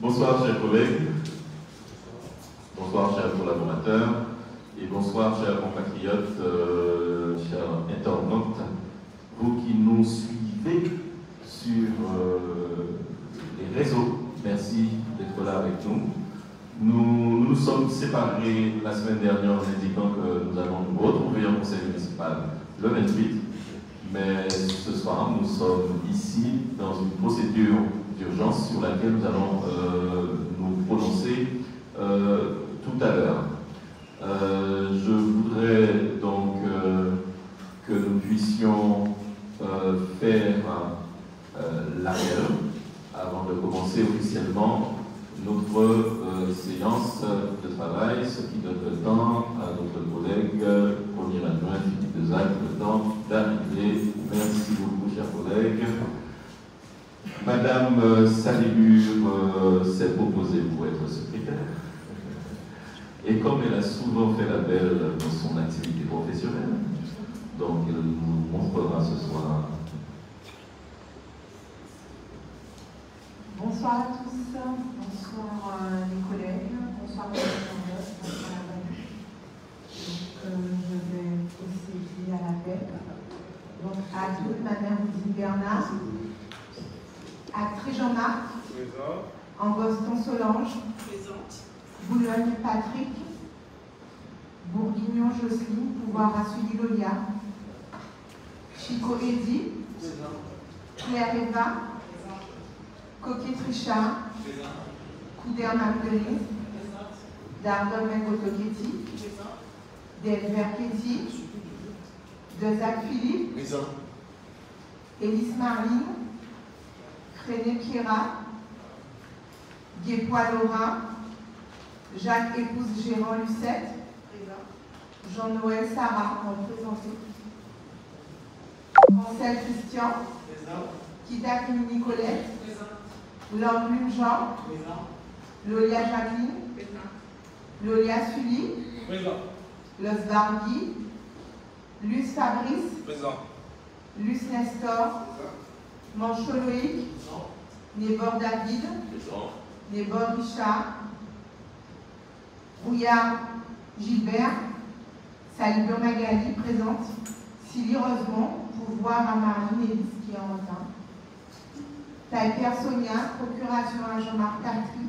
Bonsoir chers collègues, bonsoir chers collaborateurs et bonsoir chers compatriotes, chers internautes, vous qui nous suivez sur les réseaux, merci d'être là avec nous. Nous nous sommes séparés la semaine dernière en indiquant que nous allons nous retrouver en conseil municipal le 28, mais ce soir nous sommes ici dans une procédure d'urgence sur laquelle nous allons nous prononcer tout à l'heure. Je voudrais donc que nous puissions faire l'appel avant de commencer officiellement notre séance de travail, ce qui donne le temps à notre collègue premier adjoint Philippe Dezac le temps d'arriver. Merci beaucoup, chers collègues. Madame Salibur s'est proposée pour être secrétaire. Et comme elle a souvent fait la belle dans son activité professionnelle, donc elle nous montrera ce soir. Bonsoir à tous, bonsoir les collègues, bonsoir les attendeurs, bonsoir la famille. Je vais procéder à l'appel. Donc à toute ma mère Odile Bernard, à Très-Jean-Marc, en Boston Solange, présente. Boulogne Patrick, Bourguignon Jocelyne, Pouvoir à Sully Lolia, Chico Eddy, Claire Eva, Coquet Trichard, Couder Marguerite, Dardon Mengoto-Ketty, Delver Ketty, Dezac Philippe, Élise Marline, René Pierrat, Guépois Laura, Jacques épouse Gérard Lucette, Jean-Noël Sarah, représenté, Ansel Christian, Kida Nicolette, Langume Jean, Lolia Jacqueline, Lolia Sully, Los Bargui, Luce Fabrice, Luce Nestor, Manchot Loïc, Nébor David, Nébor Richard, Rouillard Gilbert, Salibur Magali, présente, Silly Rosemont, Pouvoir à Marine Élise qui est en retard, Taïper Sonia, procuration à Jean-Marc Tatry,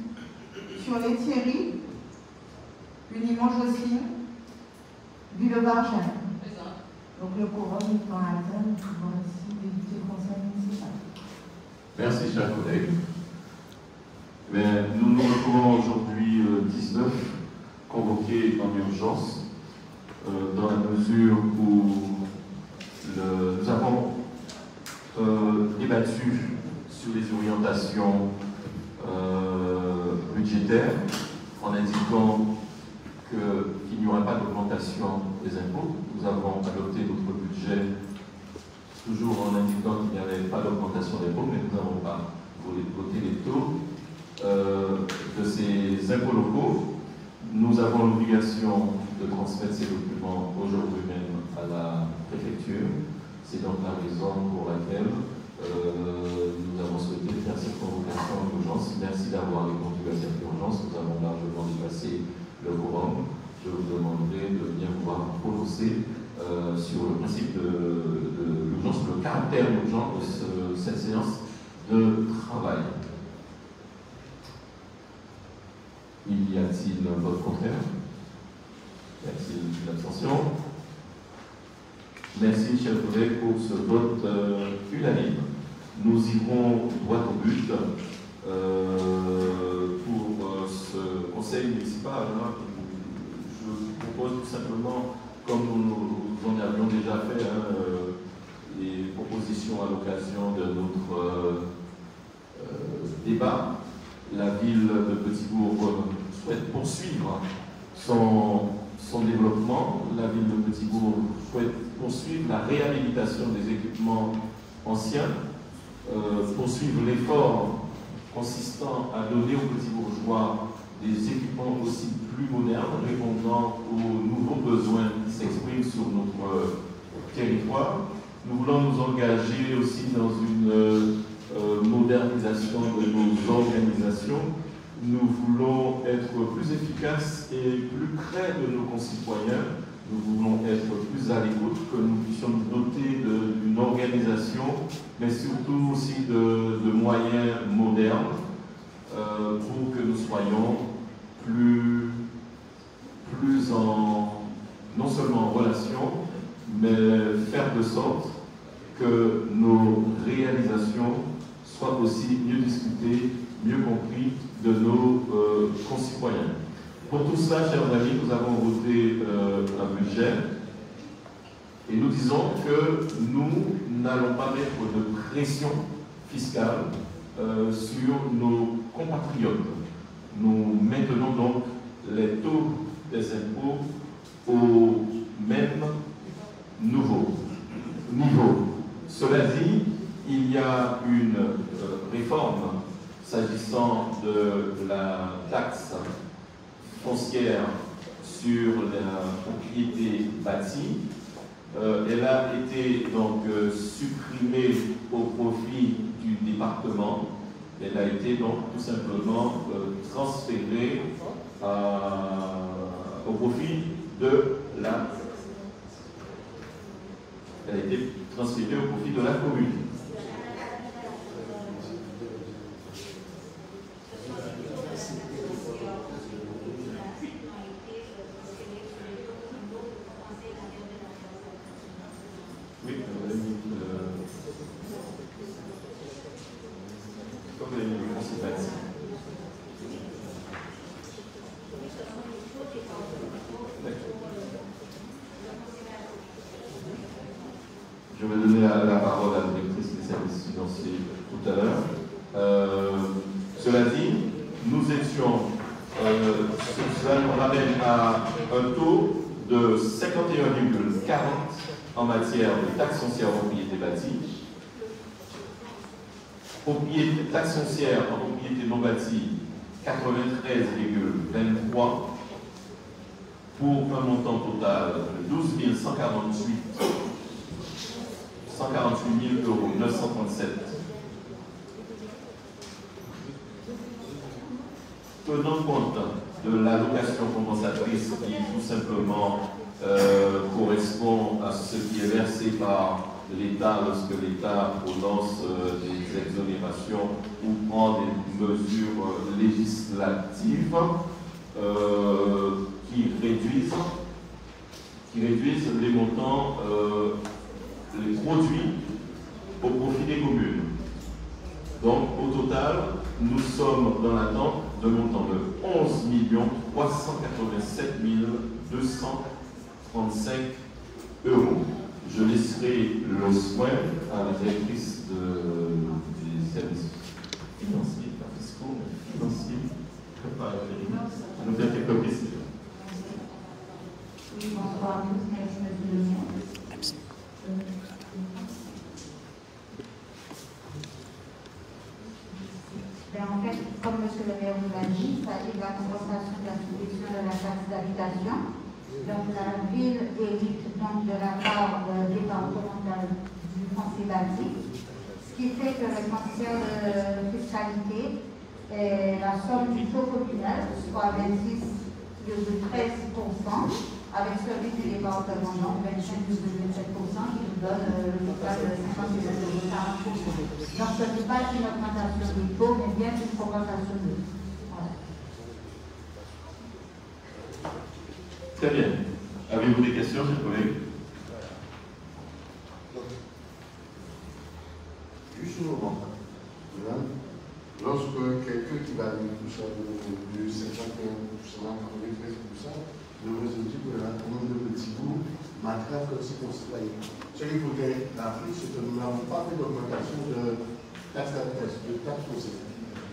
sur les Thierry, Unimont Jocelyne, Boulevard Jeanne. Donc le quorum étant atteint, nous pouvons ici débuter le conseil municipal. Merci, chers collègues. Mais nous nous retrouvons aujourd'hui 19, convoqués en urgence, dans la mesure où nous avons débattu sur les orientations budgétaires en indiquant qu'il n'y aura pas d'augmentation des impôts. Nous avons adopté notre budget toujours en indiquant qu'il n'y avait pas d'augmentation d'impôts, mais nous n'avons pas voté les taux de ces impôts locaux. Nous avons l'obligation de transmettre ces documents aujourd'hui même à la préfecture. C'est donc la raison pour laquelle nous avons souhaité faire cette convocation en urgence. Merci d'avoir répondu à cette urgence. Nous avons largement dépassé le quorum. Je vous demanderai de bien pouvoir prononcer sur le principe de l'urgence, le caractère urgent de cette séance de travail. Y a-t-il un vote contraire? Y a-t-il une abstention? Merci, chers collègues, pour ce vote unanime. Nous irons droit au but pour ce conseil municipal. Je vous propose tout simplement, comme nous en avions déjà fait, les propositions à l'occasion de notre débat. La ville de Petit-Bourg souhaite poursuivre son développement. La ville de Petit-Bourg souhaite poursuivre la réhabilitation des équipements anciens, poursuivre l'effort consistant à donner aux petits bourgeois des équipements aussi plus modernes, répondant aux nouveaux besoins qui s'expriment sur notre territoire. Nous voulons nous engager aussi dans une modernisation de nos organisations nous voulons être plus efficaces et plus près de nos concitoyens. Nous voulons être plus à l'écoute, que nous puissions nous doter d'une organisation, mais surtout aussi de moyens modernes pour que nous soyons plus non seulement en relation, mais faire de sorte que nos réalisations soient aussi mieux discutées, mieux compris de nos concitoyens. Pour tout cela, chers amis, nous avons voté un budget et nous disons que nous n'allons pas mettre de pression fiscale sur nos compatriotes. Nous maintenons donc les taux des impôts au même niveau. Cela dit, il y a une réforme s'agissant de la taxe foncière sur la propriété bâtie. Elle a été donc supprimée au profit du département. Elle a été donc tout simplement transférée au profit de la... Elle a été transférée au profit de la commune. Je vais donner la parole à la directrice des services financiers tout à l'heure. Cela dit, nous étions, cela nous ramène à un taux de 51,40 en matière de taxe foncière en propriété bâtie, taxe foncière en propriété non bâtie 93,23 pour un montant total de 12 148 €937. Tenant compte de l'allocation compensatrice qui tout simplement correspond à ce qui est versé par l'État lorsque l'État prononce des exonérations ou prend des mesures législatives qui réduisent les montants, les produits au profit des communes. Donc, au total, nous sommes dans l'attente d'un montant de 11 387 235 €. Je laisserai le soin à la directrice des services financiers, pas fiscaux, mais financiers, à nous faire quelques précisions. Oui, bonsoir à tous, merci monsieur le maire. En fait, comme monsieur le maire vous l'a dit, il s'agit de la compensation de la suppression de la taxe d'habitation. Donc la ville hérite donc de la part départementale du foncier bâti, ce qui fait que le transfert de fiscalité est la somme du taux communal, soit 26,13%, avec celui du département, donc 25,27%, qui nous donne le total de 50,40%. Donc ce n'est pas une augmentation des taux, mais bien une augmentation de taux. Voilà. Très bien. Avez-vous des questions, chers collègues? Juste une remarque. Lorsque quelqu'un qui va dire tout ça de 51% à 93%, je vous ai dit que la commune de Petit-Bourg m'attrape comme si concitoyen. Ce qu'il faut que l'Afrique, c'est que nous n'avons pas fait d'augmentation de taxe d'habitation, de taxe foncière.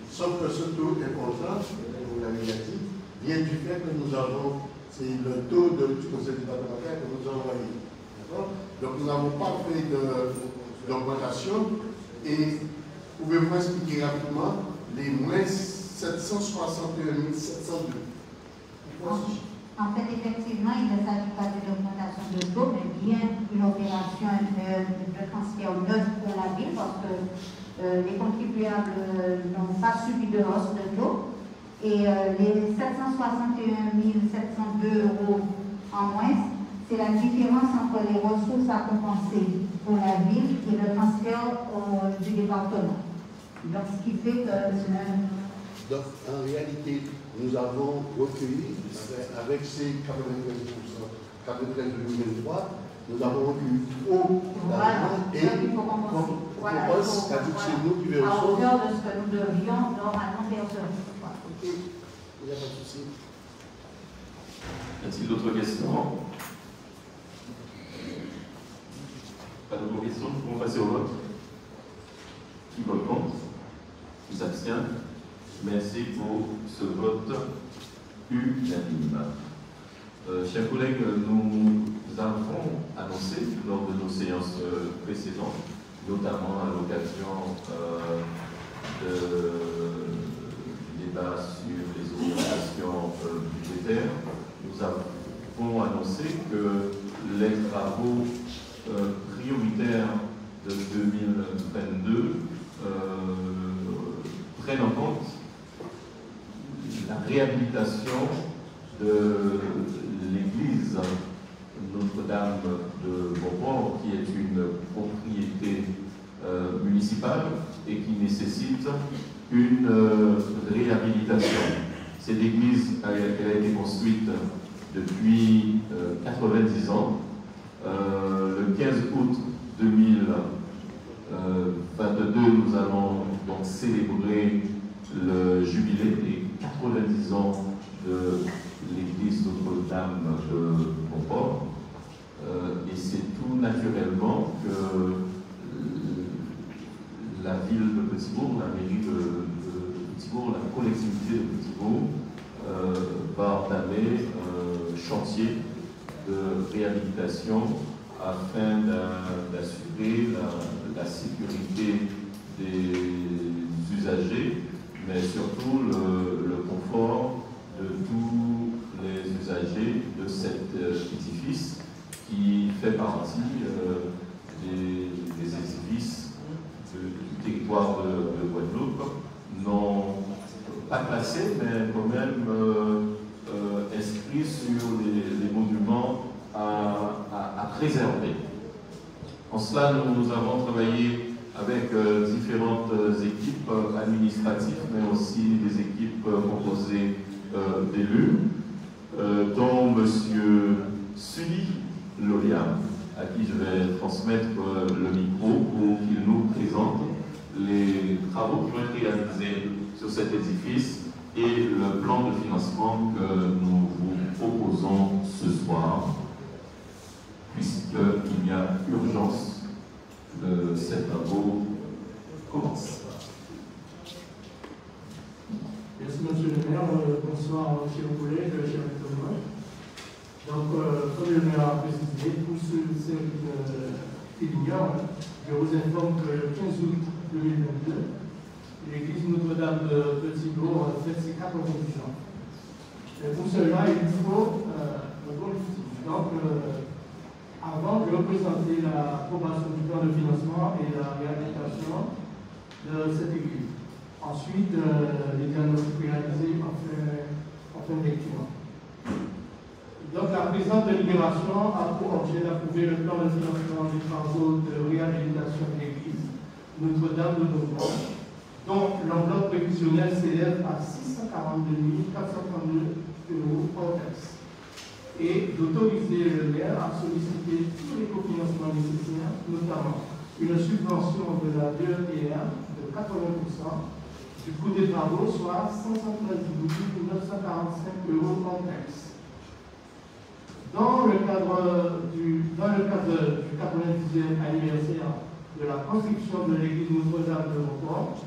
Sauf que ce taux important, vous l'avez dit, vient du fait que nous avons, c'est le taux du conseil départemental que nous avons envoyé. Donc nous n'avons pas fait d'augmentation. Et pouvez-vous expliquer rapidement les moins 761 702? En fait, effectivement, il ne s'agit pas d'une augmentation de taux, mais bien une opération de transfert neuf pour la ville, parce que les contribuables n'ont pas subi de hausse de taux. Et les 761 702 € en moins, c'est la différence entre les ressources à compenser pour la ville et le transfert du département. Donc, ce qui fait que Donc, en réalité, nous avons recueilli, avec ces 93%, 93 2023, nous avons recueilli trop d'argent et il faut compenser. Voilà, c'est nous qui à versons. hauteur de ce que nous devions normalement percevoir. Ok, il n'y a pas de souci. Y a-t-il d'autres questions? Pas d'autres questions? On va passer au vote. Qui vote contre? Qui s'abstient? Merci pour ce vote unanime. Chers collègues, nous avons annoncé lors de nos séances précédentes, notamment à l'occasion du débat sur les orientations budgétaires, nous avons annoncé que les travaux prioritaires de 2022 prennent en compte la réhabilitation de l'église Notre-Dame de Beauport, qui est une propriété municipale et qui nécessite une réhabilitation. Cette église elle a été construite depuis 90 ans. Le 15 août 2022, nous allons donc célébrer le jubilé des 90 ans de l'église Notre-Dame de Beauport. Et c'est tout naturellement que la ville de Petit-Bourg, la mairie de Petit-Bourg, la collectivité de Petit-Bourg va entamer un chantier de réhabilitation afin d'assurer la sécurité des usagers, mais surtout le confort de tous les usagers de cet édifice qui fait partie des édifices du territoire de Guadeloupe, non pas classés, mais quand même inscrits sur les monuments à préserver. En cela, nous avons travaillé avec différentes équipes administratives, mais aussi des équipes composées d'élus, dont M. Sully Lolia, à qui je vais transmettre le micro pour qu'il nous présente les travaux qui vont être réalisés sur cet édifice et le plan de financement que nous vous proposons ce soir, puisqu'il y a urgence que ces travaux commencent. Merci Monsieur le maire, bonsoir chers collègues, chers internautes. Donc, comme le maire a précisé, pour ceux qui l'ignorent, je vous informe que le 15 août 2022, l'église Notre-Dame de Petit-Bourg fête ses 90 ans. Et pour cela, il faut un bon justice. Donc, avant de représenter l'approbation du plan de financement et la réhabilitation de cette église. Ensuite, les diagnostics réalisés en fin de lecture. Donc, la présente délibération a pour objet d'approuver le plan de financement des travaux de réhabilitation de l'église Notre-Dame de Beauport, dont l'enveloppe prévisionnelle s'élève à 642 432 € hors taxe, et d'autoriser le maire à solliciter tous les cofinancements nécessaires, notamment une subvention de la DETR de 80% du coût des travaux, soit 513 945 € hors taxe. Dans le cadre du 90e anniversaire de la construction de l'église Notre-Dame de Beauport,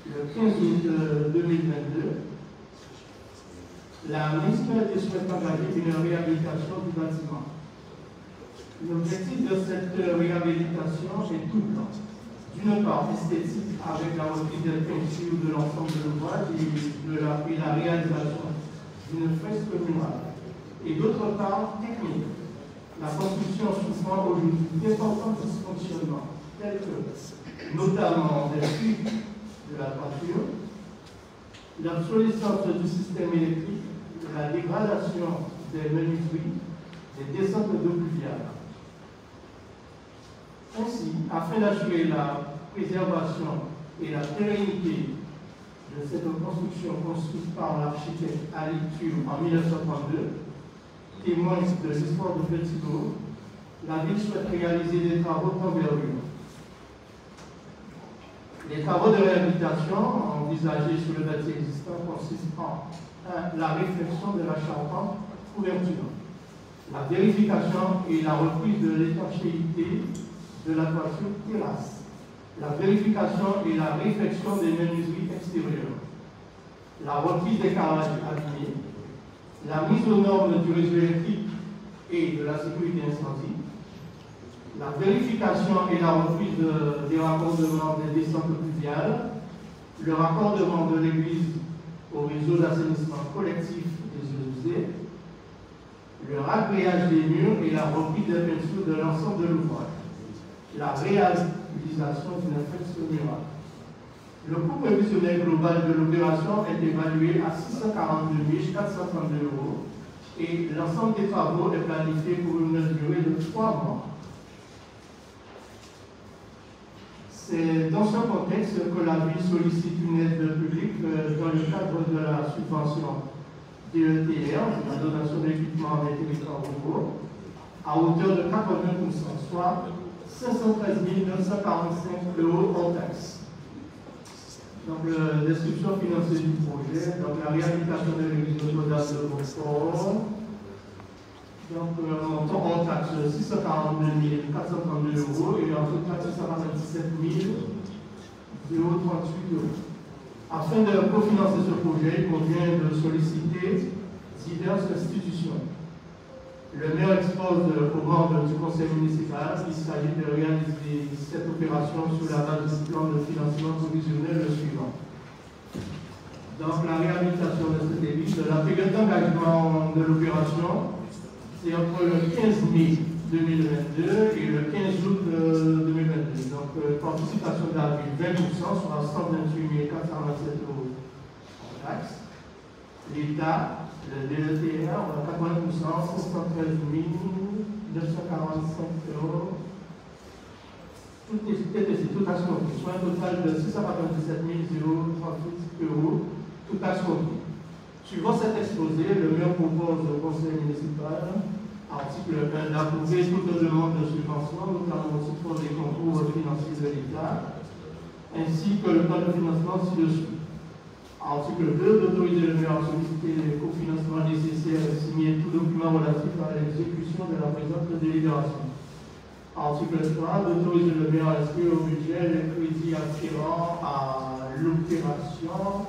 le 15 août 2022, la municipalité souhaite engager une réhabilitation du bâtiment. L'objectif de cette réhabilitation est double. D'une part, esthétique, avec la reprise des peintures de l'ensemble de l'ouvrage et la réalisation d'une fresque murale. Et d'autre part, technique. La construction souffrant aujourd'hui d'importants dysfonctionnements, tels que notamment des fuites de la toiture, l'obsolescence du système électrique, la dégradation des menuiseries, des descentes d'eau pluviale. Ainsi, afin d'assurer la préservation et la pérennité de cette construction construite par l'architecte Ali Tur en 1932, témoin de l'histoire de Petit-Bourg, la ville souhaite réaliser des travaux d'envergure. Les travaux de réhabilitation envisagés sur le bâti existant consistent en la réfection de la charpente couverture, la vérification et la reprise de l'étanchéité de la toiture terrasse, la vérification et la réfection des menuiseries extérieures, la reprise des carrelages abîmés, la mise aux normes du réseau électrique et de la sécurité incendie, la vérification et la reprise des raccordements des descentes pluviales, le raccordement de l'église au réseau d'assainissement collectif des eaux usées, le ragréage des murs et la reprise des peintures de l'ensemble de l'ouvrage, la réalisation d'une infection murale. Le coût prévisionnel global de l'opération est évalué à 642 432 € et l'ensemble des travaux est planifié pour une durée de 3 mois. C'est dans ce contexte que la ville sollicite une aide publique dans le cadre de la subvention DETR, la donation d'équipement des territoires ruraux, à hauteur de 80%, soit 513 945 € en taxes. Donc, la description financière du projet, donc la réhabilitation de l'église Notre-Dame de Beaufort, donc un montant en taxes 642 432 € et en total 697 038 €. Afin de cofinancer ce projet, il convient de solliciter diverses institutions. Le maire expose aux membres du conseil municipal qu'il s'agit de réaliser cette opération sous la base du plan de financement provisionnel le suivant. Donc la réhabilitation de cette église, la période d'engagement de l'opération, c'est entre le 15 mai 2022 et le 15 août 2022. Donc participation de la ville 20%, soit 128 427 € en taxes. L'État, le DETR, 80%, 613 945 €. Tout taxe compris, soit un total de 697 038 €, tout taxe compris. Suivant cet exposé, le maire propose au conseil municipal, article 1, d'approuver toute demande de subvention, notamment aussi pour les concours financiers de l'État, ainsi que le plan de financement ci-dessus. Article 2, d'autoriser le maire à solliciter les cofinancements nécessaires et signer tout document relatif à l'exécution de la présente délibération. Article 3, d'autoriser le maire à inscrire au budget les crédits afférents à l'opération.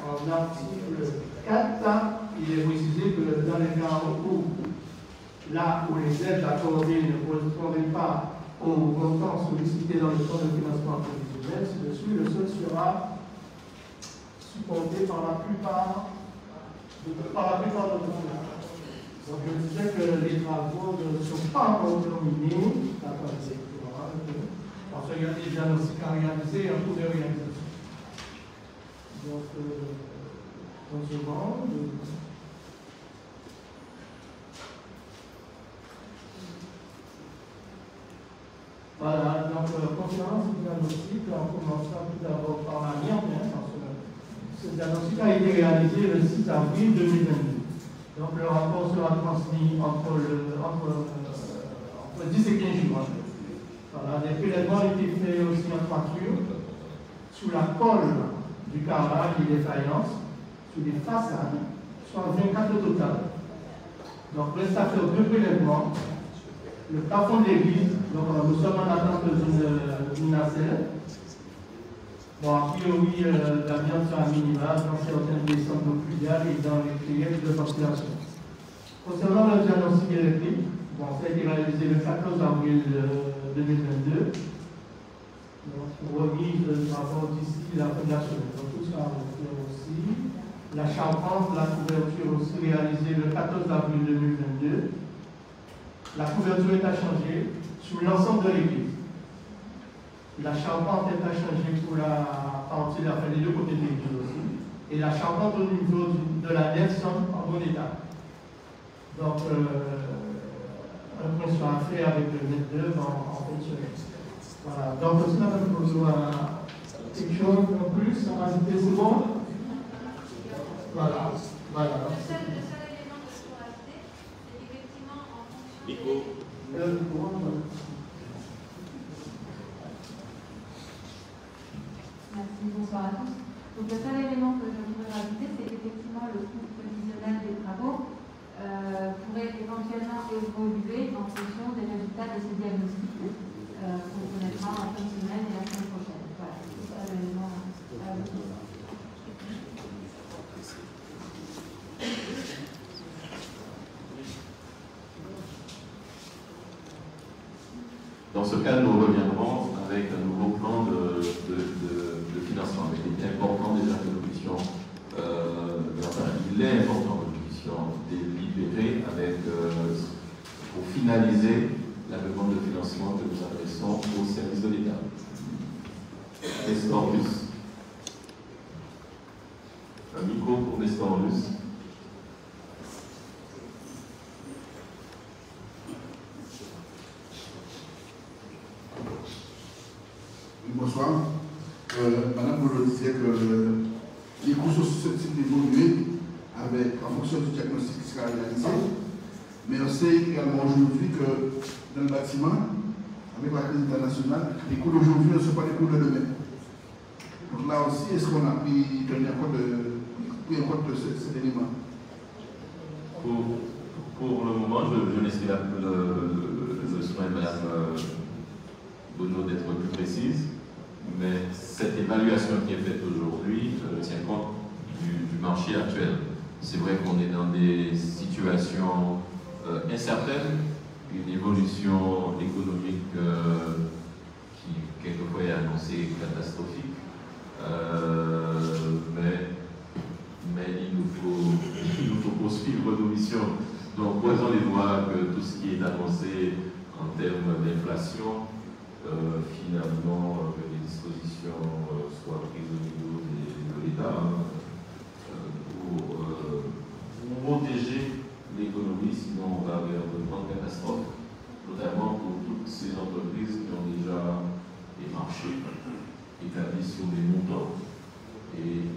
En article 4, il est précisé que dans les cas où, là où les aides accordées ne correspondraient pas au montant sollicité dans le plan de financement prévisionnel, ci-dessus, le sol sera supporté par la plupart de nos fonds. Donc je disais que les travaux ne sont pas encore terminés, parce qu'il y a des diagnostics à réaliser et un cours de réalisation. Donc, une seconde. Voilà, donc conférence du diagnostic, en commençant tout d'abord par la mienne, ce diagnostic a été réalisé le 6 avril 2022. Donc le rapport sera transmis entre 10 et 15 jours. Voilà, les prélèvements ont été faits aussi en toiture, sous la colle du carrelage et des faïences, sur les façades, soit 24 au total. Donc reste à faire 2 prélèvements. Le plafond de l'église, donc nous sommes en attente d'une nacelle. Bon, a priori, la viande sera minimale dans certaines descentes d'eau pluviale et dans les prières de population. Concernant le diagnostic électrique, bon, ça a été réalisé le 14 avril 2022. Donc, remise de rapport d'ici la fin de la semaine. Donc, tout sera fait aussi. La charpente, la couverture aussi réalisée le 14 avril 2022. La couverture est à changer sur l'ensemble de l'église. La charpente est à changer pour la partie des deux côtés de l'église aussi. et la charpente au niveau de la nef semble en bon état. Donc, un point sera fait avec le maître d'œuvre en fin de semaine. Voilà. Donc, si on a besoin quelque chose en plus, on va ajouter tout le monde. Voilà. Voilà. Le seul élément que je peux rajouter, c'est qu'effectivement, en fonction des... Merci, bonsoir à tous. Donc le seul élément que je voudrais rajouter, c'est qu'effectivement le coût prévisionnel des travaux pourrait éventuellement évoluer en fonction des résultats de ces diagnostics qu'on connaîtra en fin de semaine et la semaine prochaine. Voilà, c'est ça l'élément à ajouter. Dans ce cas, nous reviendrons avec un nouveau plan de financement, avec des importants déjà que nous puissions, il est important que nous puissions délibérer avec, pour finaliser la demande de financement que nous adressons au service de l'État. Nestorus. Un micro pour Nestorus. Bonsoir. Madame Boulot disait que les coûts sont susceptibles d'évoluer en fonction du diagnostic qui sera réalisé. Mais on sait également aujourd'hui que dans le bâtiment, avec la crise internationale, les coûts d'aujourd'hui ne sont pas les coûts de demain. Donc là aussi, est-ce qu'on a pris en compte de cet élément? Pour le moment, je laisserai le soin de Mme Bono d'être plus précise. Mais cette évaluation qui est faite aujourd'hui tient compte du marché actuel. C'est vrai qu'on est dans des situations incertaines, une évolution économique qui quelquefois est annoncée catastrophique, mais il nous faut poursuivre nos missions. Donc croisons les doigts que tout ce qui est annoncé en termes d'inflation, finalement, que les dispositions soient prises au niveau de l'État pour protéger l'économie, sinon on va vers de grandes catastrophes, notamment pour toutes ces entreprises qui ont déjà des marchés établis sur des montants. Et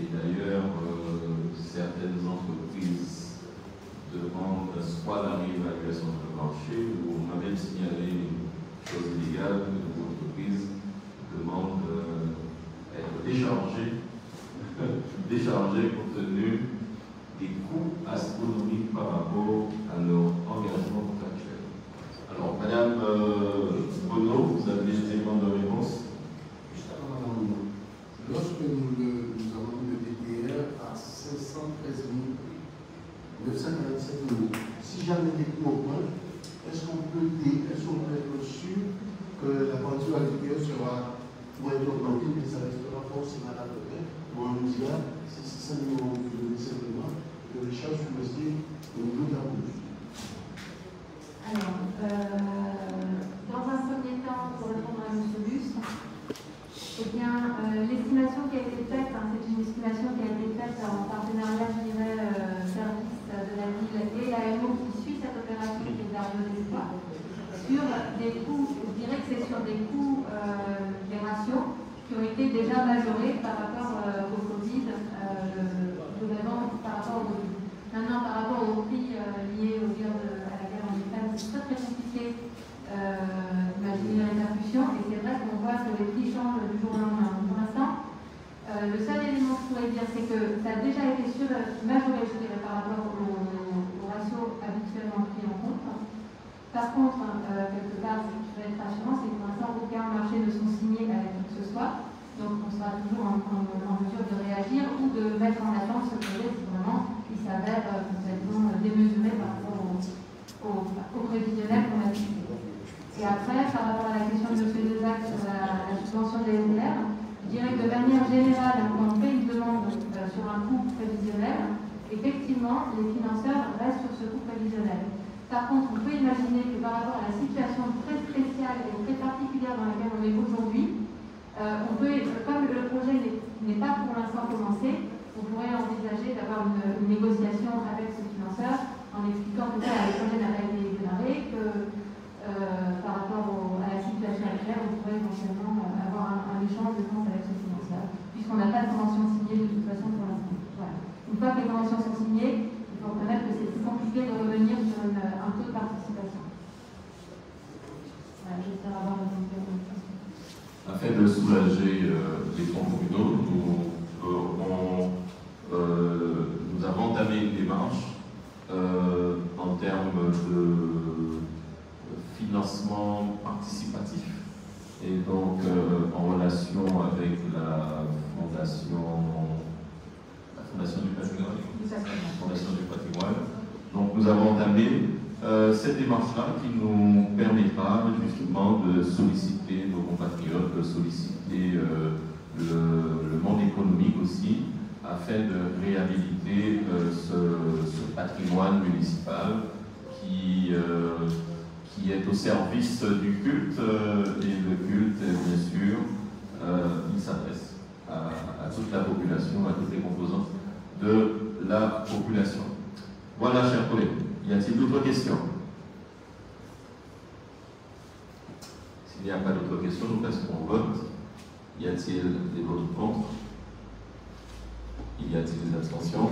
d'ailleurs, certaines entreprises demandent soit la réévaluation de marché, ou on a même signalé chose illégale, que nos entreprises demandent d'être déchargées compte tenu des coûts astronomiques par rapport à leur engagement contractuel. Alors, Madame Bono, vous avez des éléments de réponse? Lorsque nous avons mis le DPR à 513 947 euros, si jamais des coûts augmentent, est-ce qu'on peut être sûr que la voiture à l'intérieur pourra être augmentée, mais ça restera forcément à peu près, ou on nous dira, c'est 600 millions de simplement, que les charges sont restées au niveau de la route. Alors, dans un premier temps, pour répondre à M. Luce, eh bien, l'estimation qui a été faite, c'est une estimation qui a été faite en partenariat, je dirais, service de la ville et l'AMO qui suit cette opération qui est Dario Despois, sur des coûts, je dirais que c'est sur des coûts, des ratios qui ont été déjà majorés par rapport au Covid, globalement par rapport au Covid. Maintenant, par rapport au prix lié à la guerre en Ukraine, c'est très très compliqué d'imaginer les répercussions, et c'est vrai qu'on voit que les prix changent du jour au lendemain. Pour l'instant, le seul élément que je pourrais dire, c'est que ça a déjà été majoré, je dirais, par rapport au ratio habituellement pris en compte. Par contre, quelque part, ce qui va être rassurant, c'est que pour l'instant, aucun marché ne sont signés avec qui que ce soit. Donc, on sera toujours en mesure de réagir ou de mettre en avant ce projet si vraiment il s'avère complètement démesuré par rapport au prévisionnel qu'on a fixé. Et après, par rapport à la question de M. Desac sur la subvention des SDR, je dirais que de manière générale, quand on fait une demande sur un coût prévisionnel, effectivement, les financeurs restent sur ce coût prévisionnel. Par contre, on peut imaginer que par rapport à la situation très spéciale et très particulière dans laquelle on est aujourd'hui, on peut, comme le projet n'est pas pour l'instant commencé, on pourrait envisager d'avoir une négociation avec ce financeur en expliquant que le projet n'a pas été démarré, que par rapport à la situation actuelle, on pourrait éventuellement avoir un échange de comptes avec ce financeur, puisqu'on n'a pas de convention signée de toute façon pour l'instant. Voilà. Une fois que les conventions sont signées, il faut reconnaître que c'est plus compliqué de revenir sur un taux de participation. Voilà, j'espère avoir répondu à votre question. Afin de soulager les fonds communaux, nous avons entamé une démarche en termes de financement participatif et donc en relation avec la Fondation du patrimoine. Donc nous avons entamé cette démarche-là qui nous permettra justement de solliciter nos compatriotes, de solliciter le monde économique aussi, afin de réhabiliter ce patrimoine municipal qui est au service du culte, et le culte, bien sûr, il s'adresse à toute la population, à toutes les composantes de la population. Voilà, chers collègues. Y a-t-il d'autres questions? S'il n'y a pas d'autres questions, nous passons au vote. Y a-t-il des votes contre? Y a-t-il des abstentions?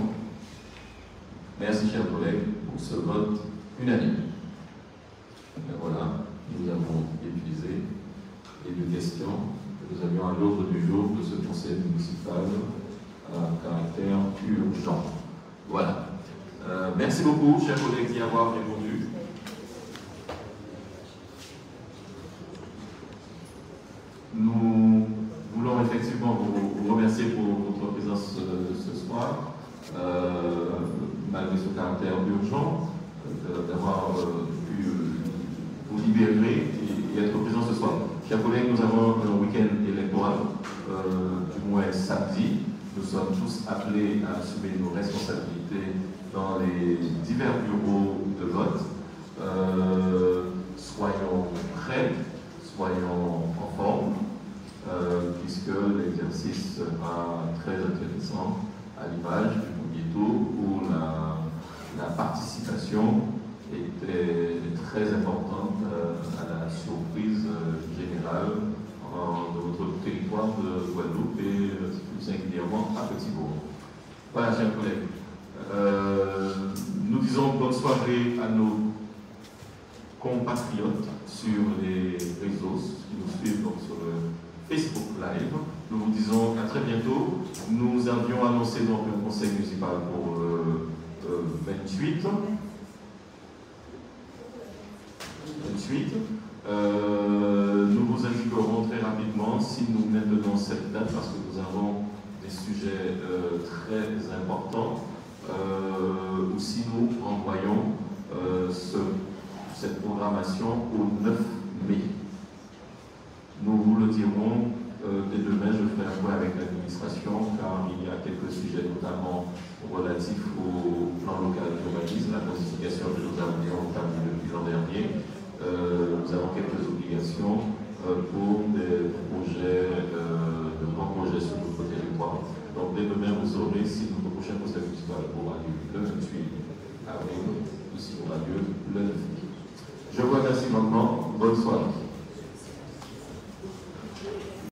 Merci, chers collègues, pour ce vote unanime. Et voilà, nous avons épuisé les deux questions que nous avions à l'ordre du jour de ce conseil municipal à caractère urgent. Voilà. Merci beaucoup, chers collègues, d'y avoir répondu. Nous voulons effectivement vous remercier pour votre présence ce soir, malgré ce caractère urgent, d'avoir pu vous libérer et être présent ce soir. Chers collègues, nous avons un week-end électoral, du moins samedi. Nous sommes tous appelés à assumer nos responsabilités dans les divers bureaux de vote. Soyons prêts, soyons en forme, puisque l'exercice sera très intéressant à l'image du premier tour où la participation était très importante à la surprise générale de votre territoire de Guadeloupe et plus singulièrement à Petit-Bourg. Voilà, chers collègues. Nous disons bonne soirée à nos compatriotes sur les réseaux qui nous suivent donc sur le Facebook Live. Nous vous disons à très bientôt. Nous avions annoncé donc un conseil municipal pour 28. Nous vous indiquerons très rapidement si nous maintenons cette date parce que nous avons des sujets très importants ou si nous renvoyons cette programmation au 9 mai. Nous vous le dirons dès demain, je ferai un point avec l'administration car il y a quelques sujets notamment relatifs au plan local d'urbanisme, la classification que nous avions établie depuis l'an dernier. Nous avons quelques obligations pour des projets, de grands projets sur notre territoire. Donc dès demain, vous saurez si notre prochain conseil municipal aura lieu le 28 avril ou si aura lieu le 9 mai. Je vous remercie maintenant. Bonne soirée.